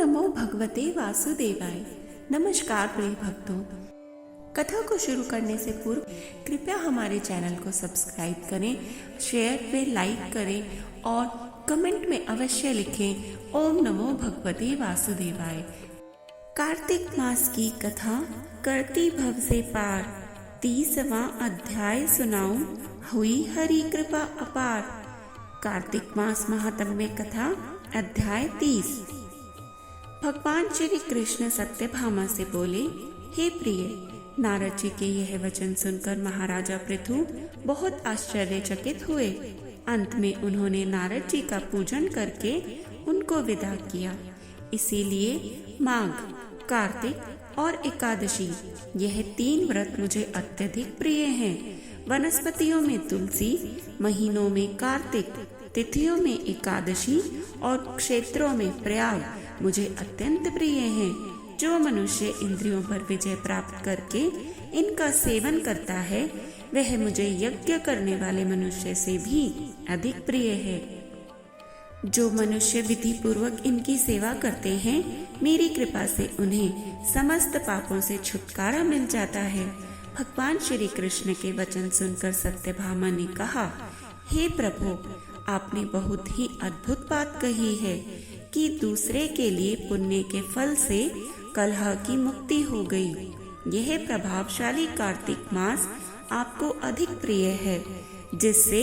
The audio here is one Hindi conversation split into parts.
नमो भगवते वासुदेवाय। नमस्कार प्रिय भक्तों, कथा को शुरू करने से पूर्व कृपया हमारे चैनल को सब्सक्राइब करें, शेयर पे लाइक करें और कमेंट में अवश्य लिखें ओम नमो भगवते वासुदेवाय। कार्तिक मास की कथा करती भव से पार, 30वां अध्याय सुनाऊं, हुई हरि कृपा अपार। कार्तिक मास महात्म्य कथा अध्याय 30। भगवान श्री कृष्ण सत्यभामा से बोले, हे प्रिय, नारद जी के यह वचन सुनकर महाराजा पृथु बहुत आश्चर्यचकित हुए। अंत में उन्होंने नारद जी का पूजन करके उनको विदा किया। इसीलिए माघ, कार्तिक और एकादशी, यह 3 व्रत मुझे अत्यधिक प्रिय हैं। वनस्पतियों में तुलसी, महीनों में कार्तिक, तिथियों में एकादशी और क्षेत्रों में प्रयाग मुझे अत्यंत प्रिय हैं। जो मनुष्य इंद्रियों पर विजय प्राप्त करके इनका सेवन करता है, वह मुझे यज्ञ करने वाले मनुष्य से भी अधिक प्रिय है। जो मनुष्य विधि पूर्वक इनकी सेवा करते हैं, मेरी कृपा से उन्हें समस्त पापों से छुटकारा मिल जाता है। भगवान श्री कृष्ण के वचन सुनकर सत्यभामा ने कहा, हे प्रभु, आपने बहुत ही अद्भुत बात कही है कि दूसरे के लिए पुण्य के फल से कलह की मुक्ति हो गई। यह प्रभावशाली कार्तिक मास आपको अधिक प्रिय है, जिससे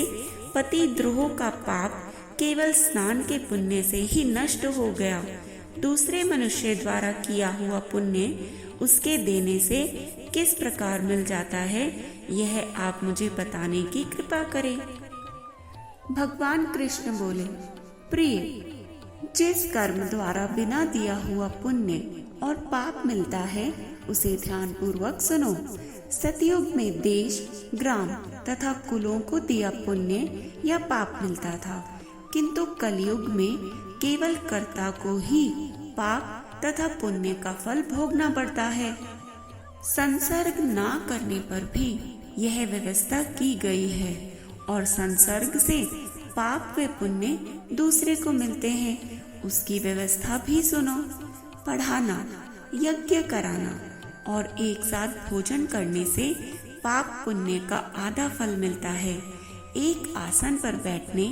पति द्रोह का पाप केवल स्नान के पुण्य से ही नष्ट हो गया। दूसरे मनुष्य द्वारा किया हुआ पुण्य उसके देने से किस प्रकार मिल जाता है, यह आप मुझे बताने की कृपा करें। भगवान कृष्ण बोले, प्रिय, जिस कर्म द्वारा बिना दिया हुआ पुण्य और पाप मिलता है, उसे ध्यान पूर्वक सुनो। सतयुग में देश, ग्राम तथा कुलों को दिया पुण्य या पाप मिलता था, किंतु कलयुग में केवल कर्ता को ही पाप तथा पुण्य का फल भोगना पड़ता है। संसर्ग ना करने पर भी यह व्यवस्था की गई है और संसर्ग से पाप व पुण्य दूसरे को मिलते हैं। उसकी व्यवस्था भी सुनो। पढ़ाना, यज्ञ कराना और एक साथ भोजन करने से पाप पुण्य का आधा फल मिलता है। एक आसन पर बैठने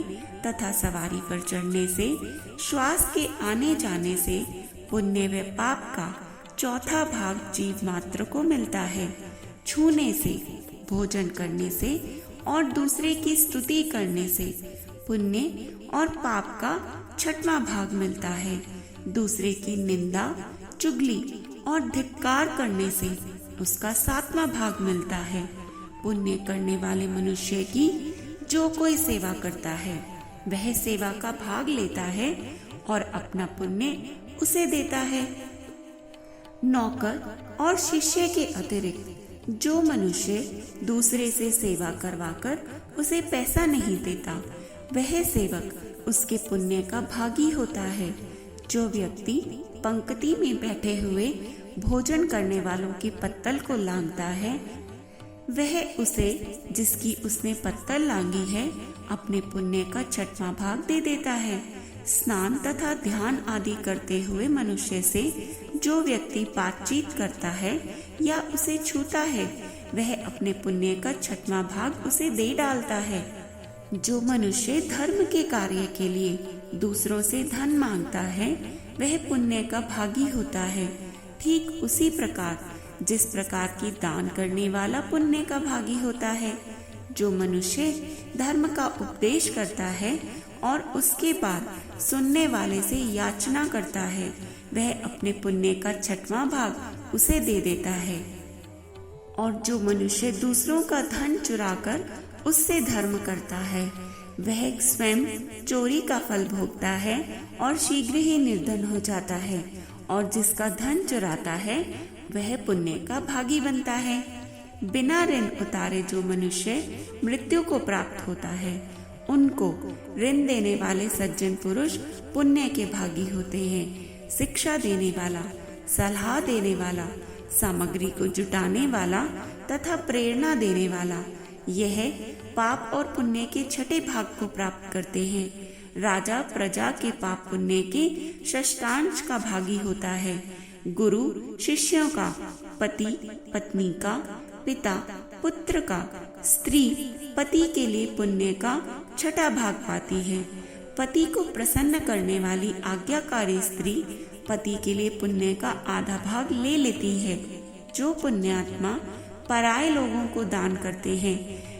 तथा सवारी पर चढ़ने से, श्वास के आने जाने से पुण्य व पाप का चौथा भाग जीव मात्र को मिलता है। छूने से, भोजन करने से और दूसरे की स्तुति करने से पुण्य और पाप का 6वां भाग मिलता है। दूसरे की निंदा, चुगली और धिक्कार करने से उसका 7वां भाग मिलता है। पुण्य करने वाले मनुष्य की जो कोई सेवा करता है, वह सेवा का भाग लेता है और अपना पुण्य उसे देता है। नौकर और शिष्य के अतिरिक्त जो मनुष्य दूसरे से सेवा करवाकर उसे पैसा नहीं देता, वह सेवक उसके पुण्य का भागी होता है। जो व्यक्ति पंक्ति में बैठे हुए भोजन करने वालों की पत्तल को लांघता है, वह उसे जिसकी उसने पत्तल लांघी है अपने पुण्य का 6वां भाग दे देता है। स्नान तथा ध्यान आदि करते हुए मनुष्य से जो व्यक्ति बातचीत करता है या उसे छूता है, वह अपने पुण्य का 6वां भाग उसे दे डालता है। जो मनुष्य धर्म के कार्य के लिए दूसरों से धन मांगता है, वह पुण्य का भागी होता है। ठीक उसी प्रकार जिस प्रकार की दान करने वाला पुण्य का भागी होता है। जो मनुष्य धर्म का उपदेश करता है और उसके बाद सुनने वाले से याचना करता है, वह अपने पुण्य का 6वां भाग उसे दे देता है। और जो मनुष्य दूसरों का धन चुराकर उससे धर्म करता है, वह स्वयं चोरी का फल भोगता है और शीघ्र ही निर्धन हो जाता है। और जिसका धन चुराता है, वह पुण्य का भागी बनता है। बिना ऋण उतारे जो मनुष्य मृत्यु को प्राप्त होता है, उनको ऋण देने वाले सज्जन पुरुष पुण्य के भागी होते हैं। शिक्षा देने वाला, सलाह देने वाला, सामग्री को जुटाने वाला तथा प्रेरणा देने वाला, यह पाप और पुण्य के 6ठे भाग को प्राप्त करते हैं। राजा प्रजा के पाप पुण्य के षष्ठांश का भागी होता है। गुरु शिष्यों का, पति पत्नी का, पिता पुत्र का, स्त्री पति के लिए पुण्य का छठा भाग पाती है। पति को प्रसन्न करने वाली आज्ञाकारी स्त्री पति के लिए पुण्य का आधा भाग ले लेती है। जो पुण्यात्मा पराये लोगों को दान करते हैं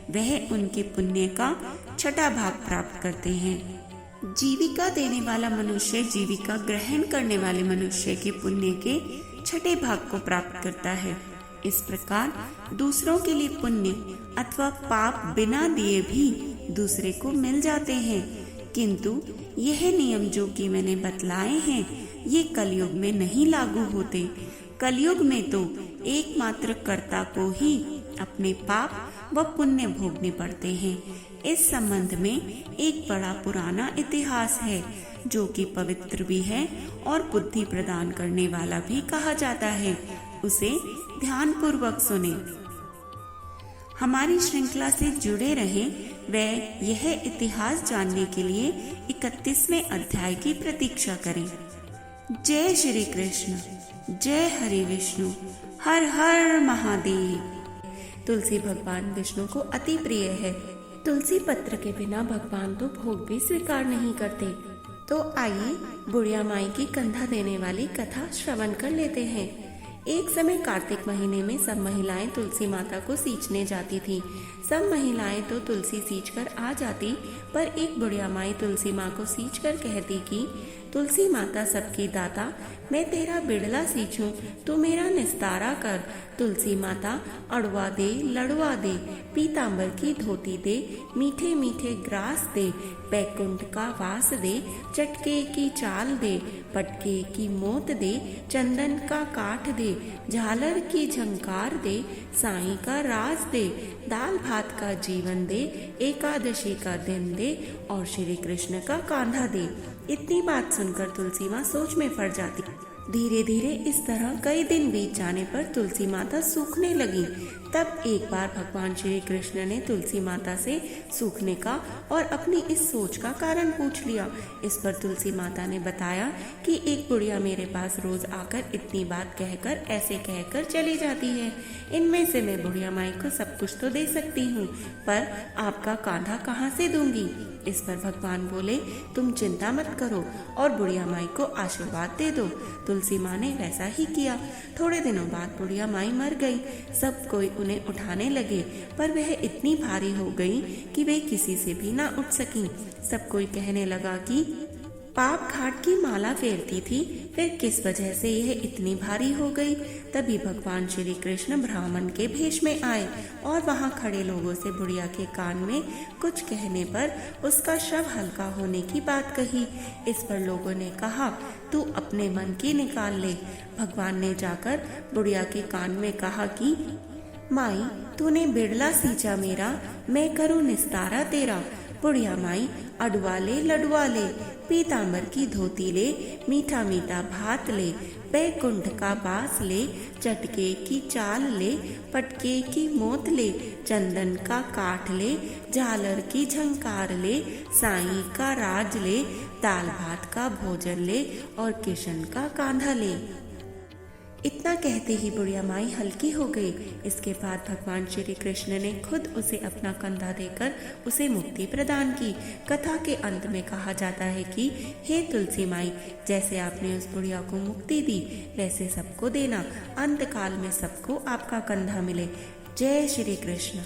वह उनके पुण्य का छठा भाग प्राप्त करते हैं। जीविका देने वाला मनुष्य जीविका ग्रहण करने वाले मनुष्य के पुण्य के छठे भाग को प्राप्त करता है। इस प्रकार दूसरों के लिए पुण्य अथवा पाप बिना दिए भी दूसरे को मिल जाते हैं। किंतु यह नियम जो कि मैंने बतलाए हैं ये कलयुग में नहीं लागू होते। कलयुग में तो एकमात्र कर्ता को ही अपने पाप व पुण्य भोगने पड़ते हैं। इस संबंध में एक बड़ा पुराना इतिहास है जो कि पवित्र भी है और बुद्धि प्रदान करने वाला भी कहा जाता है। उसे ध्यान पूर्वक सुने। हमारी श्रृंखला से जुड़े रहें व यह इतिहास जानने के लिए 31वें अध्याय की प्रतीक्षा करें। जय श्री कृष्ण, जय हरि विष्णु, हर हर महादेव। तुलसी भगवान विष्णु को अति प्रिय है। तुलसी पत्र के बिना भगवान तो भोग भी स्वीकार नहीं करते। तो आइए बुढ़िया माई की कंधा देने वाली कथा श्रवण कर लेते हैं। एक समय कार्तिक महीने में सब महिलाएं तुलसी माता को सींचने जाती थीं। सब महिलाएं तो तुलसी सींचकर आ जाती, पर एक बुढ़िया माई तुलसी माँ को सींचकर कहती कि तुलसी माता सबकी दाता, मैं तेरा बिड़ला सींचूं, तू मेरा निस्तारा कर। तुलसी माता अड़वा दे, लड़वा दे, पीतांबर की धोती दे, मीठे मीठे ग्रास दे, बैकुंठ का वास दे, चटके की चाल दे, पटके की मोत दे, चंदन का काठ दे, झालर की झंकार दे, साईं का राज दे, दाल भात का जीवन दे, एकादशी का दिन दे और श्री कृष्ण का कांधा दे। इतनी बात सुनकर तुलसी माँ सोच में पड़ जाती। धीरे धीरे इस तरह कई दिन बीत जाने पर तुलसी माता सूखने लगी। तब एक बार भगवान श्री कृष्ण ने तुलसी माता से सूखने का और अपनी इस सोच का कारण पूछ लिया। इस पर तुलसी माता ने बताया कि एक बुढ़िया मेरे पास रोज आकर इतनी बात कहकर ऐसे कहकर चली जाती है। इनमें से मैं बुढ़िया माई को सब कुछ तो दे सकती हूँ, पर आपका कांधा कहाँ से दूंगी। इस पर भगवान बोले, तुम चिंता मत करो और बुढ़िया माई को आशीर्वाद दे दो। तुलसी माँ ने वैसा ही किया। थोड़े दिनों बाद बुढ़िया माई मर गई। सब कोई उन्हें उठाने लगे, पर वह इतनी भारी हो गई कि वे किसी से भी ना उठ सकी। सब कोई कहने लगा कि पाप घाट की माला फेरती थी, फिर किस वजह से यह इतनी भारी हो गई। तभी भगवान श्री कृष्ण ब्राह्मण के भेष में आए और वहां खड़े लोगों से बुढ़िया के कान में कुछ कहने पर उसका शव हल्का होने की बात कही। इस पर लोगों ने कहा, तू अपने मन की निकाल ले। भगवान ने जाकर बुढ़िया के कान में कहा कि माई, तूने बिड़ला सींचा मेरा, मैं करूँ निस्तारा तेरा। बुढ़िया माई अडवा ले, लडवा ले, पीतांबर की धोती ले, मीठा मीठा भात ले, बैकुंठ का बास ले, चटके की चाल ले, पटके की मोत ले, चंदन का काठ ले, झालर की झंकार ले, साईं का राज ले, दाल भात का भोजन ले और किशन का कांधा ले। इतना कहते ही बुढ़िया माई हल्की हो गई। इसके बाद भगवान श्री कृष्ण ने खुद उसे अपना कंधा देकर उसे मुक्ति प्रदान की। कथा के अंत में कहा जाता है कि हे तुलसी माई, जैसे आपने उस बुढ़िया को मुक्ति दी वैसे सबको देना, अंत काल में सबको आपका कंधा मिले। जय श्री कृष्ण।